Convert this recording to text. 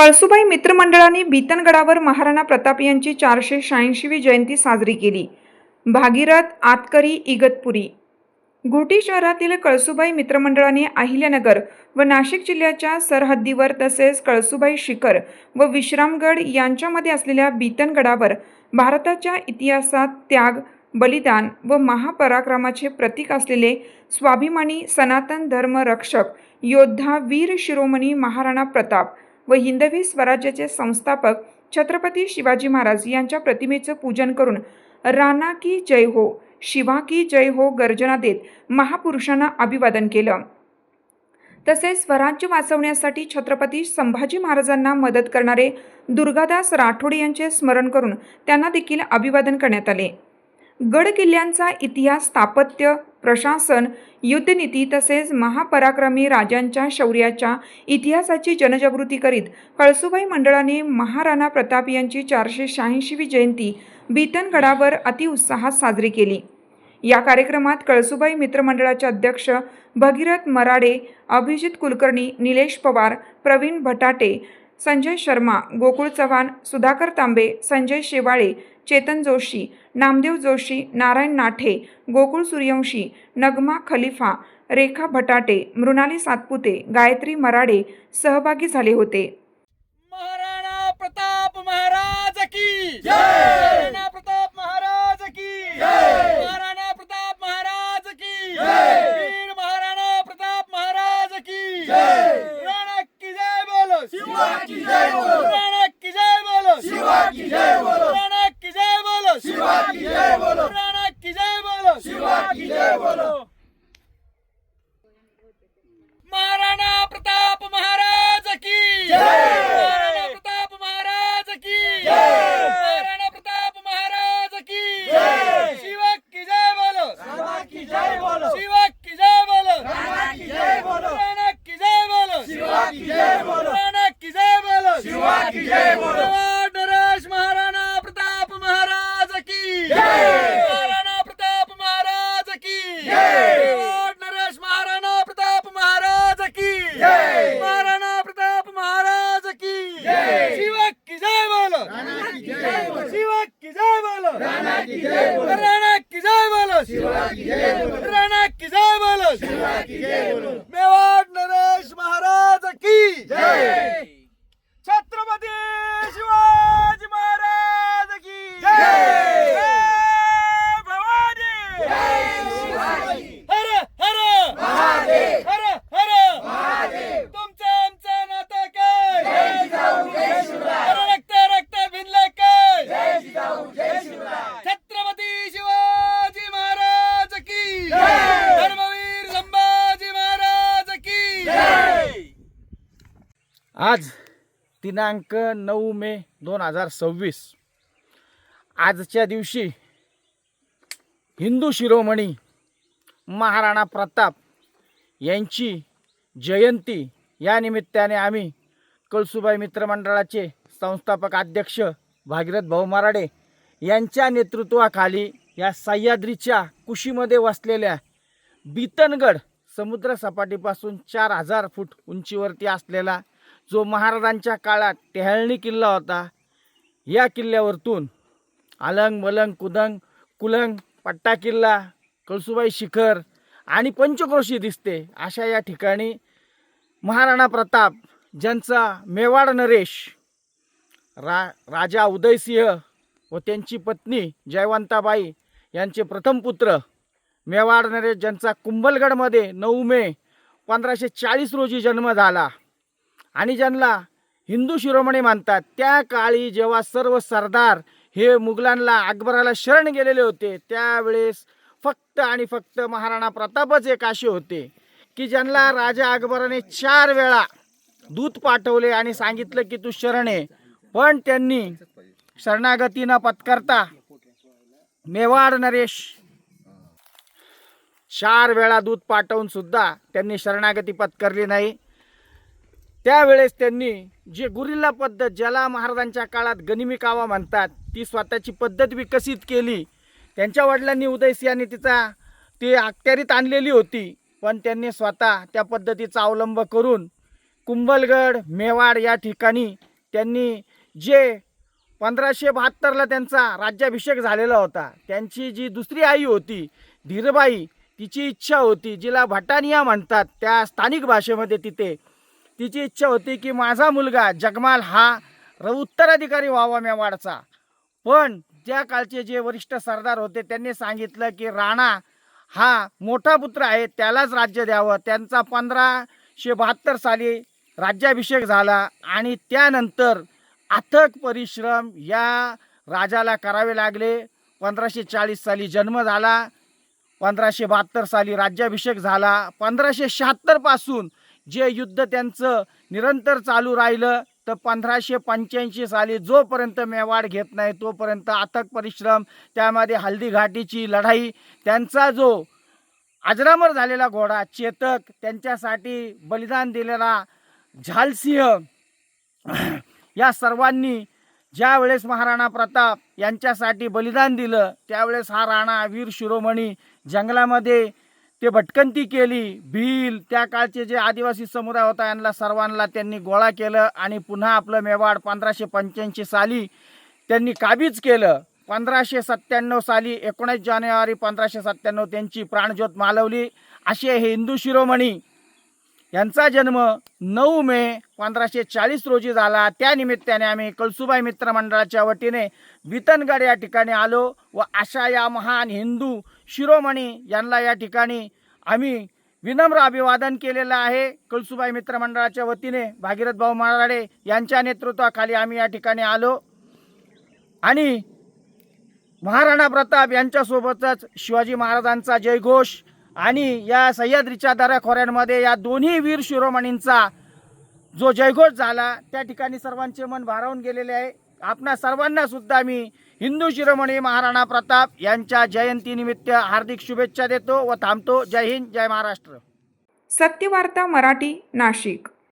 कळसुबाई मित्रमंडळाने बीतनगडावर महाराणा प्रताप यांची 486वी जयंती साजरी केली। भागीरथ आतकरी इगतपुरी। घोटी शहरातील कळसुबाई मित्रमंडळाने अहिल्यानगर व नाशिक जिल्ह्याच्या सरहद्दीवर तसेच कळसुबाई शिखर व विश्रामगड यांच्यामध्ये असलेल्या बीतनगडावर भारताच्या इतिहासात त्याग, बलिदान व महापराक्रमाचे प्रतीक असलेले स्वाभिमानी सनातन धर्म रक्षक योद्धा वीर शिरोमणी महाराणा प्रताप व हिंदवी स्वराज्याचे संस्थापक छत्रपती शिवाजी महाराज यांच्या प्रतिमेचं पूजन करून राणा की जय हो, शिवा की जय हो गर्जना देत महापुरुषांना अभिवादन केलं। तसेच स्वराज्य वाचवण्यासाठी छत्रपती संभाजी महाराजांना मदत करणारे दुर्गादास राठोड यांचे स्मरण करून त्यांना देखील अभिवादन करण्यात आले। गड किल्ल्यांचा इतिहास, स्थापत्य, प्रशासन, युद्धनीती तसेच महापराक्रमी राजांच्या शौर्याच्या इतिहासाची जनजागृती करीत कळसुबाई मंडळाने महाराणा प्रताप यांची 486वी जयंती बीतनगडावर अतिउत्साहात साजरी केली। या कार्यक्रमात कळसुबाई मित्रमंडळाचे अध्यक्ष भगीरथ मराडे, अभिजित कुलकर्णी, निलेश पवार, प्रवीण भटाटे, संजय शर्मा, गोकुळ चव्हाण, सुधाकर तांबे, संजय शेवाळे, चेतन जोशी, नामदेव जोशी, नारायण नाठे, गोकुळ सूर्यवंशी, नगमा खलिफा, रेखा भटाटे, मृणाली सातपुते, गायत्री मराडे सहभागी झाले होते। महाराणा प्रताप महाराज की जय। महाराणा प्रताप महाराज की जय। महाराणा प्रताप महाराज की जय। वीर महाराणा प्रताप महाराज की जय। राणा की जय बोलो, शिवा की जय बोलो। राणा की जय बोलो, शिवा की जय बोलो। राणा की जय बोलो, शिवा की जय बोलो। राणा की जय बोलो, शिवा की जय बोलो। महाराणा प्रताप महाराज की जय। महाराणा प्रताप महाराज की जय। महाराणा प्रताप महाराज की जय। शिवा की जय बोलो, राणा की जय बोलो। शिवा की जय बोलो, राणा की जय बोलो। राणा की जय बोलो, शिवा की जय बोलो। राणा की जय बोलो, शिवा की जय बोलो। नरेश महाराणा प्रताप महाराज की जय। महाराणा प्रताप महाराज की जय। नरेश महाराणा प्रताप महाराज की जय। महाराणा प्रताप महाराज की जय। शिवा की जय बोलो, राणा की जय बोलो। शिवा की जय बोलो, राणा की जय बोलो। राणा की जय बोलो, शिवा की जय बोलो। राणा की जय बोलो, शिवा की जय बोलो। मेवाड़ नरेश महाराज की जय। छत्रपती शिवाजी महाराज की जय। जय भवानी, जय शिवाजी। हर हर महादेव, हर हर महादेव। तुमचं आमचं नातं काय? जय जिजाऊ जय शिवराय। रक्त रक्त भिनलं काय? जय जिजाऊ जय शिवराय। छत्रपती शिवाजी महाराज की जय। धर्मवीर संभाजी महाराज की जय। आज दिनांक 9 मे 2026 आजच्या दिवशी हिंदू शिरोमणी महाराणा प्रताप यांची जयंती या निमित्ताने आम्ही कळसुबाई मित्रमंडळाचे संस्थापक अध्यक्ष भागीरथ भाऊ मराडे यांच्या नेतृत्वाखाली या सह्याद्रीच्या कुशीमध्ये वसलेल्या बीतनगड समुद्र सपाटीपासून 4000 फूट उंचीवरती असलेला जो महाराजांच्या काळात टेहळणी किल्ला होता, या किल्ल्यावरतून अलंग मलंग कुदंग कुलंग पट्टा किल्ला, कळसुबाई शिखर आणि पंचक्रोशी दिसते अशा या ठिकाणी महाराणा प्रताप ज्यांचा मेवाड नरेश राजा उदयसिंह व त्यांची पत्नी जयवंताबाई यांचे प्रथम पुत्र मेवाड नरेश ज्यांचा कुंभलगडमध्ये 9 मे 1540 रोजी जन्म झाला आणि ज्यांना हिंदू शिरोमणी म्हणतात। त्या काळी जेव्हा सर्व सरदार हे मुघलांना अकबराला शरण गेलेले होते, त्यावेळेस फक्त आणि फक्त महाराणा प्रतापच एक असे होते की ज्यांना राजा अकबराने 4 वेळा दूत पाठवले आणि सांगितलं की तू शरण ये, पण त्यांनी शरणागती न पत्करता मेवाड नरेश 4 वेळा दूत पाठवून सुद्धा त्यांनी शरणागती पत्करली नाही। त्यावेळेस त्यांनी जे गुरिल्ला पद्धत, ज्याला महाराजांच्या काळात गनिमी कावा म्हणतात, ती स्वतःची पद्धत विकसित केली। त्यांच्या वडिलांनी उदयसिंहांनी ती अखत्यारीत आणलेली होती, पण त्यांनी स्वतः त्या पद्धतीचा अवलंब करून कुंभलगड मेवाड या ठिकाणी त्यांनी जे 1572ला त्यांचा राज्याभिषेक झालेला होता, त्यांची जी दुसरी आई होती धीरबाई, तिची इच्छा होती, जिला भटानिया म्हणतात त्या स्थानिक भाषेमध्ये, तिची इच्छा होती की माझा मुलगा जगमाल हा उत्तराधिकारी व्हावा मेवाडचा. पण त्या काळचे जे वरिष्ठ सरदार होते त्यांनी सांगितलं की राणा हा मोठा पुत्र आहे, त्यालाच राज्य द्यावं. त्यांचा 1572 साली राज्याभिषेक झाला आणि त्यानंतर अथक परिश्रम या राजाला करावे लागले. 1540 साली जन्म झाला, 1572 साली राज्याभिषेक झाला. 1576 पासून जे युद्ध त्यांचं निरंतर चालू राहिलं, तर 1585 साली जोपर्यंत मेवाड घेत नाही तोपर्यंत अथक परिश्रम, त्यामध्ये हल्दीघाटीची लढाई, त्यांचा जो अजरामर झालेला घोडा चेतक, त्यांच्यासाठी बलिदान दिलेला झालसिंह, या सर्वांनी ज्या वेळेस महाराणा प्रताप यांच्यासाठी बलिदान दिलं त्यावेळेस हा राणा वीर शिरोमणी जंगलामध्ये ते भटकंती केली. भील, त्या काळचे जे आदिवासी समुदाय होता यांना सर्वांना त्यांनी गोळा केलं आणि पुन्हा आपलं मेवाड 1585 साली त्यांनी काबीज केलं. 1597 साली 19 जानेवारी 1597 त्यांची प्राणज्योत मालवली. असे हे हिंदू शिरोमणी यांचा जन्म 9 मे 1540 रोजी झाला. त्या निमित्ताने आम्ही कळसुबाई मित्रमंडळाच्या वतीने बितनगड या ठिकाणी आलो व अशा या महान हिंदू शिरोमणी यांना या ठिकाणी आम्ही विनम्र अभिवादन केलेलं आहे. कळसुबाई मित्रमंडळाच्या वतीने भागीरथ भाऊ मराडे यांच्या नेतृत्वाखाली आम्ही या ठिकाणी आलो आणि महाराणा प्रताप यांच्यासोबतच शिवाजी महाराजांचा जयघोष आणि या सह्याद्रीच्या दऱ्याखोऱ्यांमध्ये या दोन्ही वीर शिरोमणींचा जो जयघोष झाला त्या ठिकाणी सर्वांचे मन भारावून गेलेले आहे. आपणा सर्वांना सुद्धा मी हिंदू शिरोमणी महाराणा प्रताप यांच्या जयंतीनिमित्त हार्दिक शुभेच्छा देतो व थांबतो. जय हिंद, जय महाराष्ट्र. सत्यवार्ता मराठी, नाशिक.